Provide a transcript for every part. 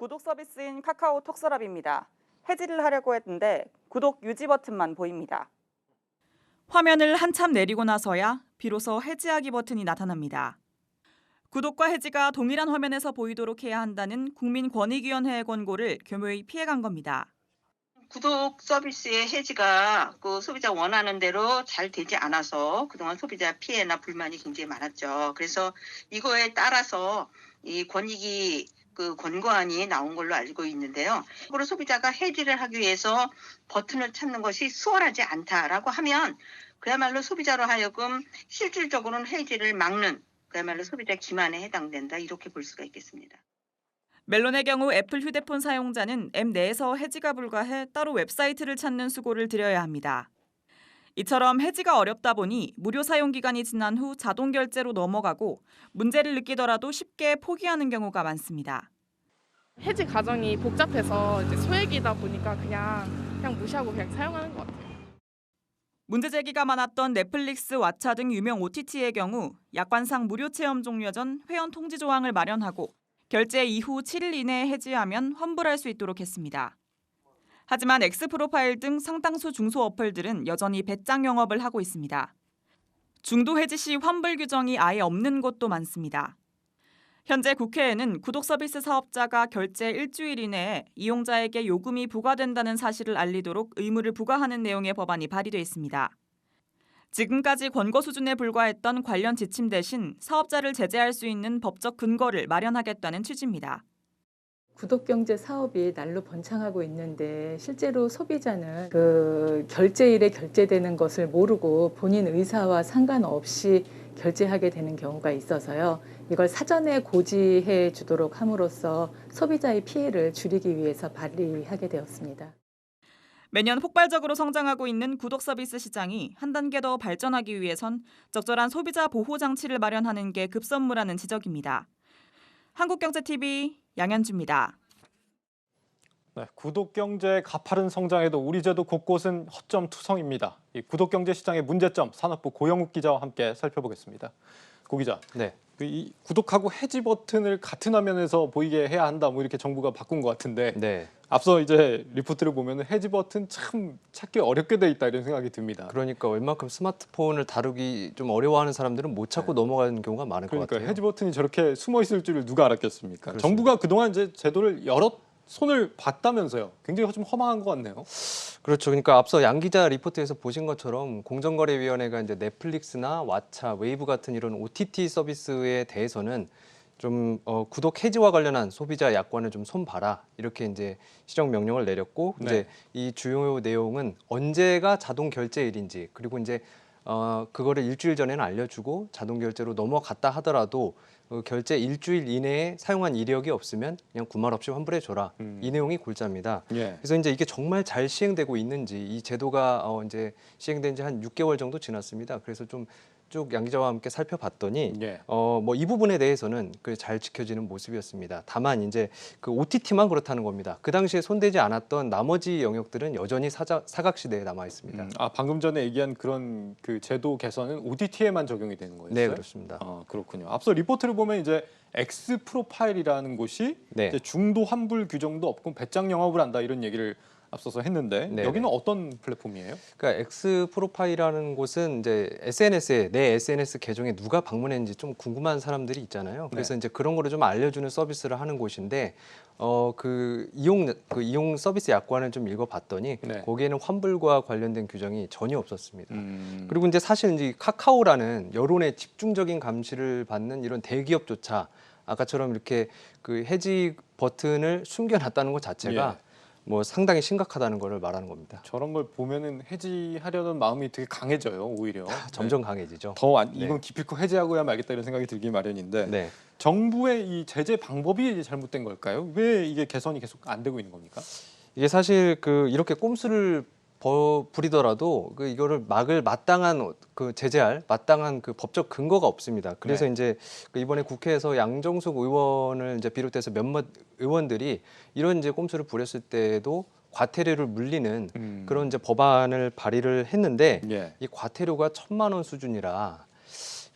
구독 서비스인 카카오톡 서랍입니다. 해지를 하려고 했는데 구독 유지 버튼만 보입니다. 화면을 한참 내리고 나서야 비로소 해지하기 버튼이 나타납니다. 구독과 해지가 동일한 화면에서 보이도록 해야 한다는 국민권익위원회의 권고를 교묘히 피해간 겁니다. 구독 서비스의 해지가 그 소비자 원하는 대로 잘 되지 않아서 그동안 소비자 피해나 불만이 굉장히 많았죠. 그래서 이거에 따라서 이 권익위 그 권고안이 나온 걸로 알고 있는데요. 그리고 소비자가 해지를 하기 위해서 버튼을 찾는 것이 수월하지 않다라고 하면 그야말로 소비자로 하여금 실질적으로는 해지를 막는 그야말로 소비자 기만에 해당된다 이렇게 볼 수가 있겠습니다. 멜론의 경우 애플 휴대폰 사용자는 앱 내에서 해지가 불가해 따로 웹사이트를 찾는 수고를 들여야 합니다. 이처럼 해지가 어렵다 보니 무료 사용 기간이 지난 후 자동 결제로 넘어가고 문제를 느끼더라도 쉽게 포기하는 경우가 많습니다. 해지 과정이 복잡해서 이제 소액이다 보니까 그냥 무시하고 그냥 사용하는 것 같아요. 문제 제기가 많았던 넷플릭스, 왓챠 등 유명 OTT의 경우 약관상 무료 체험 종료 전 회원 통지 조항을 마련하고 결제 이후 7일 이내에 해지하면 환불할 수 있도록 했습니다. 하지만 엑스프로파일 등 상당수 중소 어플들은 여전히 배짱 영업을 하고 있습니다. 중도 해지 시 환불 규정이 아예 없는 곳도 많습니다. 현재 국회에는 구독 서비스 사업자가 결제 일주일 이내에 이용자에게 요금이 부과된다는 사실을 알리도록 의무를 부과하는 내용의 법안이 발의돼 있습니다. 지금까지 권고 수준에 불과했던 관련 지침 대신 사업자를 제재할 수 있는 법적 근거를 마련하겠다는 취지입니다. 구독경제 사업이 날로 번창하고 있는데 실제로 소비자는 그 결제일에 결제되는 것을 모르고 본인 의사와 상관없이 결제하게 되는 경우가 있어서요. 이걸 사전에 고지해 주도록 함으로써 소비자의 피해를 줄이기 위해서 발의하게 되었습니다. 매년 폭발적으로 성장하고 있는 구독 서비스 시장이 한 단계 더 발전하기 위해선 적절한 소비자 보호 장치를 마련하는 게 급선무라는 지적입니다. 한국경제TV 양현주입니다. 네, 구독경제의 가파른 성장에도 우리 제도 곳곳은 허점투성입니다. 이 구독경제 시장의 문제점 산업부 고영욱 기자와 함께 살펴보겠습니다. 고 기자, 네. 이 구독하고 해지 버튼을 같은 화면에서 보이게 해야 한다, 뭐 이렇게 정부가 바꾼 것 같은데 네. 앞서 이제 리포트를 보면 해지 버튼 참 찾기 어렵게 돼 있다 이런 생각이 듭니다. 그러니까 웬만큼 스마트폰을 다루기 좀 어려워하는 사람들은 못 찾고 넘어가는 경우가 많을 것 그러니까 같아요. 해지 버튼이 저렇게 숨어 있을 줄을 누가 알았겠습니까? 그렇습니다. 정부가 그동안 이제 제도를 여러 손을 봤다면서요. 굉장히 좀 허망한 것 같네요. 그렇죠. 그러니까 앞서 양 기자 리포트에서 보신 것처럼 공정거래위원회가 이제 넷플릭스나 왓챠, 웨이브 같은 이런 OTT 서비스에 대해서는 좀 구독 해지와 관련한 소비자 약관을 좀 손봐라 이렇게 이제 시정 명령을 내렸고 네. 이제 이 주요 내용은 언제가 자동 결제일인지 그리고 이제 그거를 일주일 전에는 알려주고 자동 결제로 넘어갔다 하더라도 결제 일주일 이내에 사용한 이력이 없으면 그냥 구말 없이 환불해줘라. 이 내용이 골자입니다. 예. 그래서 이제 이게 정말 잘 시행되고 있는지 이 제도가 이제 시행된 지 한 6개월 정도 지났습니다. 그래서 좀 쭉 양 기자와 함께 살펴봤더니 예. 뭐 이 부분에 대해서는 잘 지켜지는 모습이었습니다. 다만 이제 그 OTT만 그렇다는 겁니다. 그 당시에 손대지 않았던 나머지 영역들은 여전히 사각지대에 남아 있습니다. 방금 전에 얘기한 그런 그 제도 개선은 OTT에만 적용이 되는 거였어요? 네, 그렇습니다. 그렇군요. 앞서 리포트를 보면 이제 X 프로파일이라는 곳이 네. 이제 중도 환불 규정도 없고 배짱 영업을 한다 이런 얘기를 앞서서 했는데 네네. 여기는 어떤 플랫폼이에요? 그러니까 X 프로파일이라는 곳은 이제 SNS에 내 SNS 계정에 누가 방문했는지 좀 궁금한 사람들이 있잖아요. 그래서 이제 그런 거를 좀 알려주는 서비스를 하는 곳인데 그 이용 서비스 약관을 좀 읽어봤더니 네. 거기에는 환불과 관련된 규정이 전혀 없었습니다. 그리고 이제 사실 이제 카카오라는 여론의 집중적인 감시를 받는 이런 대기업조차 아까처럼 이렇게 그 해지 버튼을 숨겨놨다는 것 자체가 뭐 상당히 심각하다는 것을 말하는 겁니다. 저런 걸 보면은 해지하려는 마음이 되게 강해져요, 오히려. 점점 강해지죠. 이건 기필코 해지하고야 말겠다 이런 생각이 들기 마련인데 네. 정부의 이 제재 방법이 잘못된 걸까요? 왜 이게 개선이 계속 안 되고 있는 겁니까? 이게 사실 이렇게 꼼수를 부리더라도 이거를 막을 마땅한 제재할 마땅한 법적 근거가 없습니다. 그래서 이제 이번에 국회에서 양정숙 의원을 이제 비롯해서 몇몇 의원들이 이런 이제 꼼수를 부렸을 때에도 과태료를 물리는 그런 이제 법안을 발의를 했는데 이 과태료가 1,000만 원 수준이라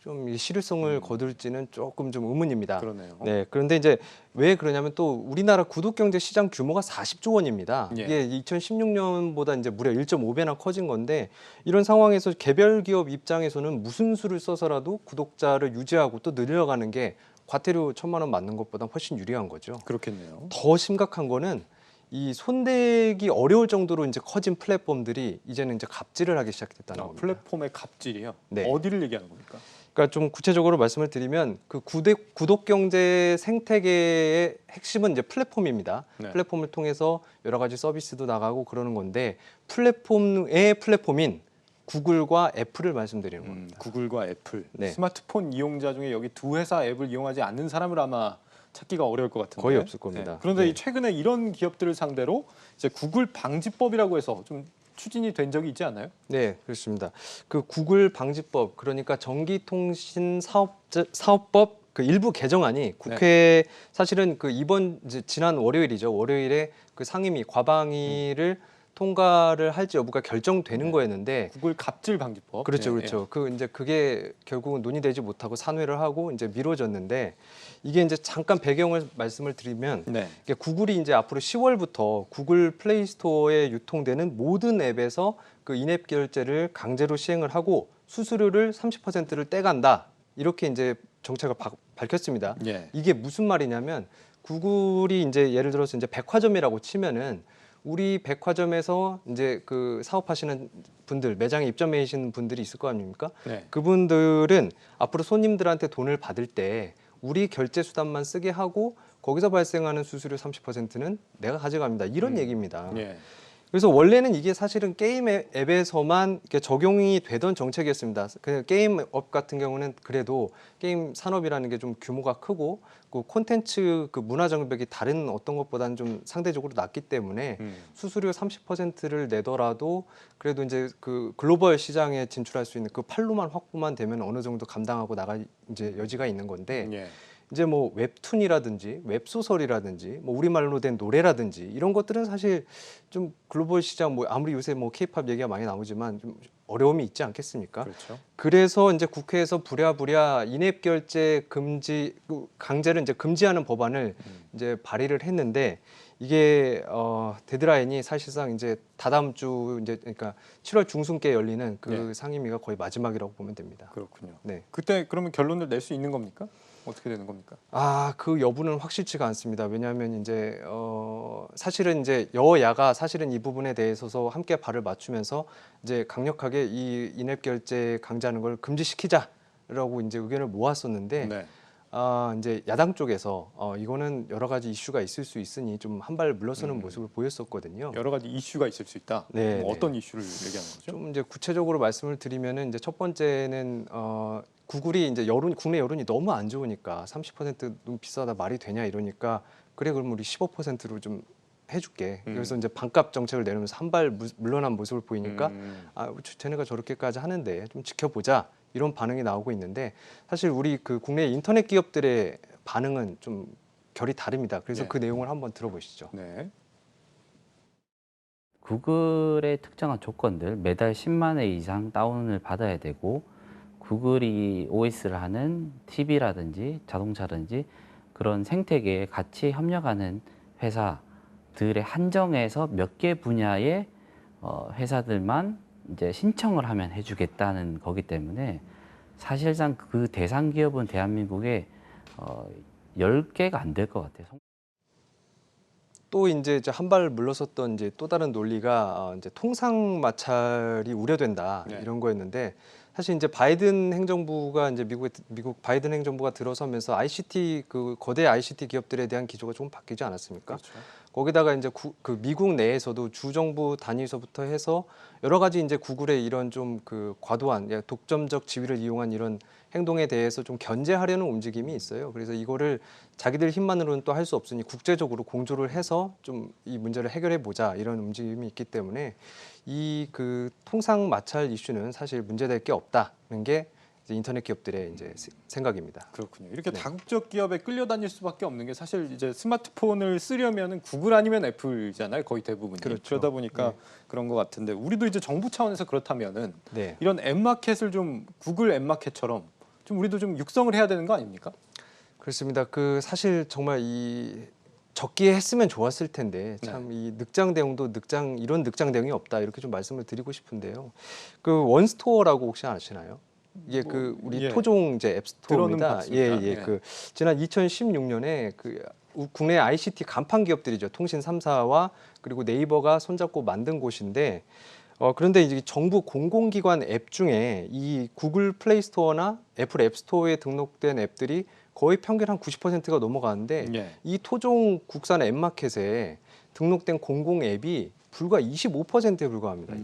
좀 이 실효성을 거둘지는 조금 좀 의문입니다. 그러네요. 네, 그런데 이제 왜 그러냐면 또 우리나라 구독경제 시장 규모가 40조 원입니다. 예. 이게 2016년보다 이제 무려 1.5배나 커진 건데 이런 상황에서 개별 기업 입장에서는 무슨 수를 써서라도 구독자를 유지하고 또 늘려가는 게 과태료 1,000만 원 맞는 것보다 훨씬 유리한 거죠. 그렇겠네요. 더 심각한 거는 이 손대기 어려울 정도로 이제 커진 플랫폼들이 이제는 이제 갑질을 하기 시작했다는 겁니다. 플랫폼의 갑질이요? 네. 어디를 얘기하는 겁니까? 그러니까 좀 구체적으로 말씀을 드리면 그 구독 경제 생태계의 핵심은 이제 플랫폼입니다. 네. 플랫폼을 통해서 여러 가지 서비스도 나가고 그러는 건데 플랫폼인 구글과 애플을 말씀드리는 겁니다. 구글과 애플. 네. 스마트폰 이용자 중에 여기 두 회사 앱을 이용하지 않는 사람을 아마 찾기가 어려울 것 같은데. 거의 없을 겁니다. 그런데 네. 이 최근에 이런 기업들을 상대로 이제 구글 방지법이라고 해서 좀 추진이 된 적이 있지 않나요? 네, 그렇습니다. 그 구글 방지법, 그러니까 전기통신 사업법 그 일부 개정안이 국회에 사실은 그 지난 월요일이죠. 월요일에 그 상임위 과방위를 통과를 할지 여부가 결정되는 거였는데 구글 갑질 방지법. 그렇죠, 예, 그렇죠. 그 이제 그게 결국은 논의되지 못하고 산회를 하고 이제 미뤄졌는데 이게 이제 잠깐 배경을 말씀을 드리면 네. 이게 구글이 이제 앞으로 10월부터 구글 플레이 스토어에 유통되는 모든 앱에서 그 인앱 결제를 강제로 시행을 하고 수수료를 30%를 떼간다. 이렇게 이제 정책을 밝혔습니다. 예. 이게 무슨 말이냐면 구글이 이제 예를 들어서 이제 백화점이라고 치면은 우리 백화점에서 이제 그 사업하시는 분들, 매장에 입점해 계신 분들이 있을 거 아닙니까? 네. 그분들은 앞으로 손님들한테 돈을 받을 때 우리 결제 수단만 쓰게 하고 거기서 발생하는 수수료 30%는 내가 가져갑니다. 이런 얘기입니다. 예. 그래서 원래는 이게 사실은 게임 앱에서만 이렇게 적용이 되던 정책이었습니다. 그 게임 업 같은 경우는 그래도 게임 산업이라는 게 좀 규모가 크고 그 콘텐츠 그 문화 장벽이 다른 어떤 것보다는 좀 상대적으로 낮기 때문에 수수료 30%를 내더라도 그래도 이제 그 글로벌 시장에 진출할 수 있는 그 판로만 확보만 되면 어느 정도 감당하고 나갈 이제 여지가 있는 건데 예. 이제 뭐 웹툰이라든지 웹소설이라든지 뭐 우리말로 된 노래라든지 이런 것들은 사실 좀 글로벌 시장 뭐 아무리 요새 뭐 케이팝 얘기가 많이 나오지만 좀 어려움이 있지 않겠습니까? 그렇죠. 그래서 이제 국회에서 부랴부랴 인앱 결제 금지 강제를 이제 금지하는 법안을 이제 발의를 했는데 이게 데드라인이 사실상 이제 다다음 주 이제 그러니까 7월 중순께 열리는 그 네. 상임위가 거의 마지막이라고 보면 됩니다. 그렇군요. 네. 그때 그러면 결론을 낼 수 있는 겁니까? 어떻게 되는 겁니까? 그 여부는 확실치가 않습니다. 왜냐하면 이제 사실은 이제 여야가 사실은 이 부분에 대해서 함께 발을 맞추면서 이제 강력하게 이 인앱 결제 강제하는 걸 금지시키자라고 이제 의견을 모았었는데 네. 이제 야당 쪽에서 이거는 여러 가지 이슈가 있을 수 있으니 좀 한 발 물러서는 모습을 보였었거든요. 여러 가지 이슈가 있을 수 있다. 네, 뭐 네. 어떤 이슈를 얘기하는 거죠? 좀 이제 구체적으로 말씀을 드리면은 이제 첫 번째는 구글이 이제 국내 여론이 너무 안 좋으니까 30% 너무 비싸다 말이 되냐 이러니까 그래 그럼 우리 15%로 좀 해줄게. 그래서 이제 반값 정책을 내놓으면서 한 발 물러난 모습을 보이니까 쟤네가 저렇게까지 하는데 좀 지켜보자 이런 반응이 나오고 있는데 사실 우리 그 국내 인터넷 기업들의 반응은 좀 결이 다릅니다. 그래서 네. 그 내용을 한번 들어보시죠. 네. 구글의 특정한 조건들 매달 10만 회 이상 다운을 받아야 되고 구글이 OS를 하는 TV라든지 자동차라든지 그런 생태계에 같이 협력하는 회사들의 한정해서 몇 개 분야의 회사들만 이제 신청을 하면 해주겠다는 거기 때문에 사실상 그 대상 기업은 대한민국에 10개가 안 될 것 같아요. 또 이제 한 발 물러섰던 이제 또 다른 논리가 이제 통상 마찰이 우려된다 네. 이런 거였는데 사실 이제 바이든 행정부가 이제 미국 바이든 행정부가 들어서면서 ICT 그 거대 ICT 기업들에 대한 기조가 조금 바뀌지 않았습니까? 그렇죠. 거기다가 이제 그 미국 내에서도 주정부 단위서부터 해서 여러 가지 이제 구글의 이런 좀 그 과도한 독점적 지위를 이용한 이런 행동에 대해서 좀 견제하려는 움직임이 있어요. 그래서 이거를 자기들 힘만으로는 또 할 수 없으니 국제적으로 공조를 해서 좀 이 문제를 해결해 보자 이런 움직임이 있기 때문에 이 그 통상 마찰 이슈는 사실 문제될 게 없다는 게 이제 인터넷 기업들의 이제 생각입니다. 그렇군요. 이렇게 네. 다국적 기업에 끌려다닐 수밖에 없는 게 사실 이제 스마트폰을 쓰려면은 구글 아니면 애플이잖아요. 거의 대부분이. 그렇죠. 그러다 보니까 네. 그런 것 같은데 우리도 이제 정부 차원에서 그렇다면은 네. 이런 앱마켓을 좀 구글 앱마켓처럼 좀 우리도 좀 육성을 해야 되는 거 아닙니까? 그렇습니다. 그 사실 정말 이 적기에 했으면 좋았을 텐데 참 이 늑장 대응도 이런 늑장 대응이 없다 이렇게 좀 말씀을 드리고 싶은데요. 그 원스토어라고 혹시 아시나요? 이게 그 우리 예. 토종 이제 들어는 앱스토어입니다. 봤습니다. 예. 그 지난 2016년에 그 국내 ICT 간판 기업들이죠. 통신 3사와 그리고 네이버가 손잡고 만든 곳인데 그런데 이제 정부 공공기관 앱 중에 이 구글 플레이 스토어나 애플 앱 스토어에 등록된 앱들이 거의 평균 한 90%가 넘어가는데 예. 이 토종 국산 앱마켓에 등록된 공공 앱이 불과 25%에 불과합니다.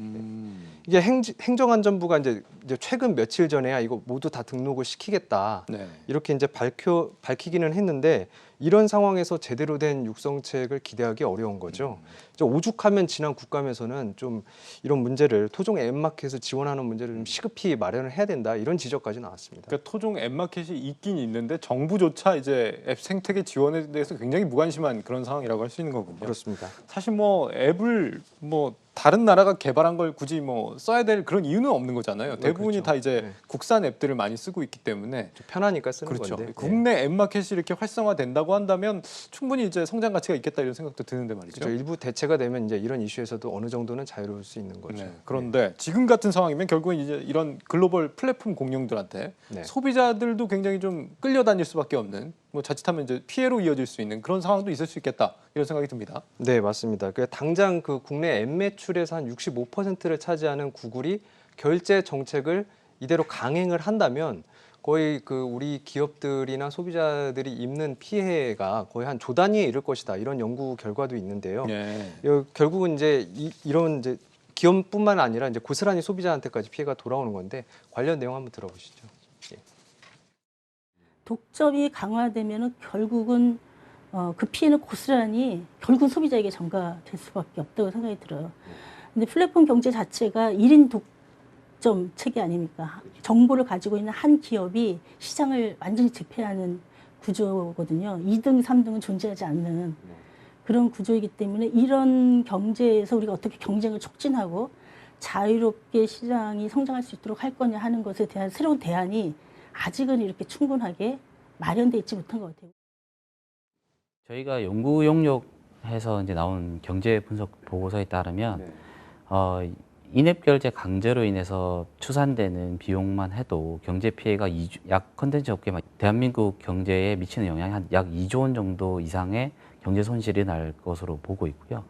이게 행정안전부가 이제 최근 며칠 전에야 이거 모두 다 등록을 시키겠다 네. 이렇게 이제 밝히기는 했는데 이런 상황에서 제대로 된 육성책을 기대하기 어려운 거죠. 이제 오죽하면 지난 국감에서는 좀 이런 문제를 토종 앱마켓을 지원하는 문제를 좀 시급히 마련을 해야 된다 이런 지적까지 나왔습니다. 그러니까 토종 앱마켓이 있긴 있는데 정부조차 이제 앱 생태계 지원에 대해서 굉장히 무관심한 그런 상황이라고 할 수 있는 거군요. 그렇습니다. 사실 뭐 앱을 뭐 다른 나라가 개발한 걸 굳이 뭐 써야 될 그런 이유는 없는 거잖아요. 대부분이 그렇죠. 다 이제 네. 국산 앱들을 많이 쓰고 있기 때문에 좀 편하니까 쓰는 그렇죠. 건데. 국내 앱마켓이 이렇게 활성화된다고 한다면 충분히 이제 성장 가치가 있겠다 이런 생각도 드는데 말이죠. 그렇죠. 일부 대체가 되면 이제 이런 이슈에서도 어느 정도는 자유로울 수 있는 거죠. 네. 그런데 지금 같은 상황이면 결국은 이제 이런 글로벌 플랫폼 공룡들한테 네. 소비자들도 굉장히 좀 끌려다닐 수밖에 없는 뭐 자칫하면 이제 피해로 이어질 수 있는 그런 상황도 있을 수 있겠다 이런 생각이 듭니다. 네, 맞습니다. 그 당장 그 국내 앱 매출에서 한 65%를 차지하는 구글이 결제 정책을 이대로 강행을 한다면 거의 그 우리 기업들이나 소비자들이 입는 피해가 거의 한 조 단위에 이를 것이다. 이런 연구 결과도 있는데요. 네. 결국은 이제 이런 이제 기업뿐만 아니라 이제 고스란히 소비자한테까지 피해가 돌아오는 건데 관련 내용 한번 들어보시죠. 예. 독점이 강화되면은 결국은 그 피해는 고스란히 결국은 소비자에게 전가될 수밖에 없다고 생각이 들어요. 근데 플랫폼 경제 자체가 1인 독점 체계 아닙니까? 정보를 가지고 있는 한 기업이 시장을 완전히 제패하는 구조거든요. 2등, 3등은 존재하지 않는 그런 구조이기 때문에 이런 경제에서 우리가 어떻게 경쟁을 촉진하고 자유롭게 시장이 성장할 수 있도록 할 거냐 하는 것에 대한 새로운 대안이 아직은 이렇게 충분하게 마련돼 있지 못한 것 같아요. 저희가 연구 용역해서 이제 나온 경제 분석 보고서에 따르면 인앱 결제 강제로 인해서 추산되는 비용만 해도 경제 피해가 약 컨텐츠 업계 대한민국 경제에 미치는 영향이 한 약 2조 원 정도 이상의 경제 손실이 날 것으로 보고 있고요.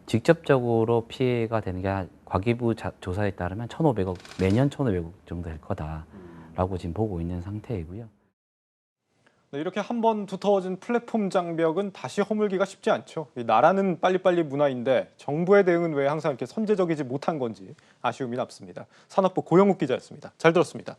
직접적으로 피해가 되는 게 과기부 조사에 따르면 1,500억, 매년 1,500억 정도 될 거다라고 지금 보고 있는 상태이고요. 네, 이렇게 한번 두터워진 플랫폼 장벽은 다시 허물기가 쉽지 않죠. 이 나라는 빨리빨리 문화인데 정부의 대응은 왜 항상 이렇게 선제적이지 못한 건지 아쉬움이 남습니다. 산업부 고영욱 기자였습니다. 잘 들었습니다.